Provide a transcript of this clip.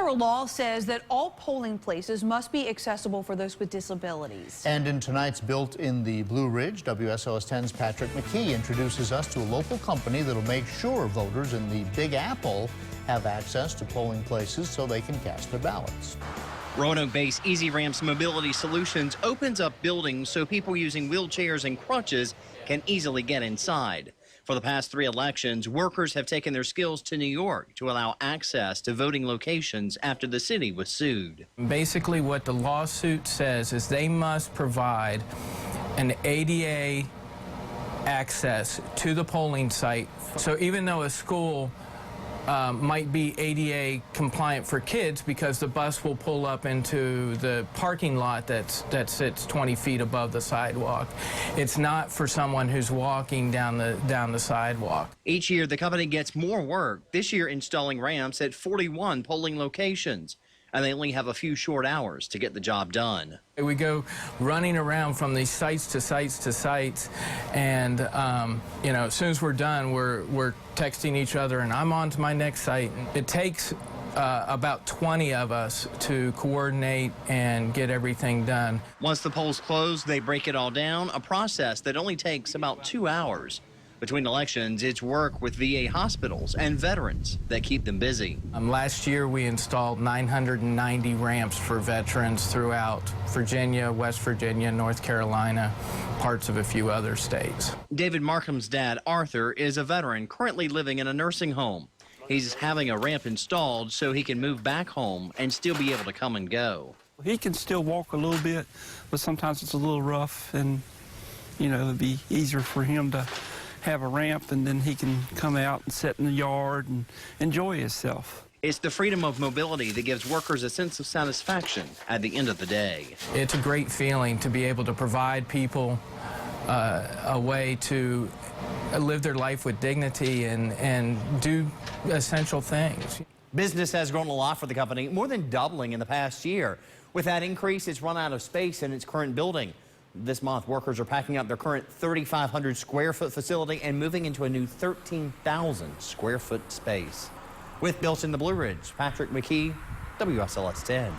Federal law says that all polling places must be accessible for those with disabilities. And in tonight's Built in the Blue Ridge, WSLS 10's Patrick McKee introduces us to a local company that'll make sure voters in the Big Apple have access to polling places so they can cast their ballots. Roanoke-based Rampz Mobility Solutions opens up buildings so people using wheelchairs and crutches can easily get inside. For the past 3 elections, workers have taken their skills to New York to allow access to voting locations after the city was sued. Basically, what the lawsuit says is they must provide an ADA access to the polling site. So even though a school might be ADA compliant for kids because the bus will pull up into the parking lot that sits 20 feet above the sidewalk, it's not for someone who's walking down the sidewalk. Each year, the company gets more work. This year, installing Rampz at 41 polling locations, and they only have a few short hours to get the job done. We go running around from these sites to sites to sites, and you know, as soon as we're done, we're texting each other, and I'm on to my next site. It takes about 20 of us to coordinate and get everything done. Once the polls close, they break it all down, a process that only takes about 2 hours. Between elections, it's work with VA hospitals and veterans that keep them busy. Last year, we installed 990 ramps for veterans throughout Virginia, West Virginia, North Carolina, parts of a few other states. David Markham's dad, Arthur, is a veteran currently living in a nursing home. He's having a ramp installed so he can move back home and still be able to come and go. He can still walk a little bit, but sometimes it's a little rough, and, you know, it'd be easier for him to have a ramp, and then he can come out and sit in the yard and enjoy himself. It's the freedom of mobility that gives workers a sense of satisfaction at the end of the day. It's a great feeling to be able to provide people a way to live their life with dignity and do essential things. Business has grown a lot for the company, more than doubling in the past year. With that increase, it's run out of space in its current building. This month, workers are packing up their current 3,500 square foot facility and moving into a new 13,000 square foot space. With Built in the Blue Ridge, Patrick McKee, WSLS 10.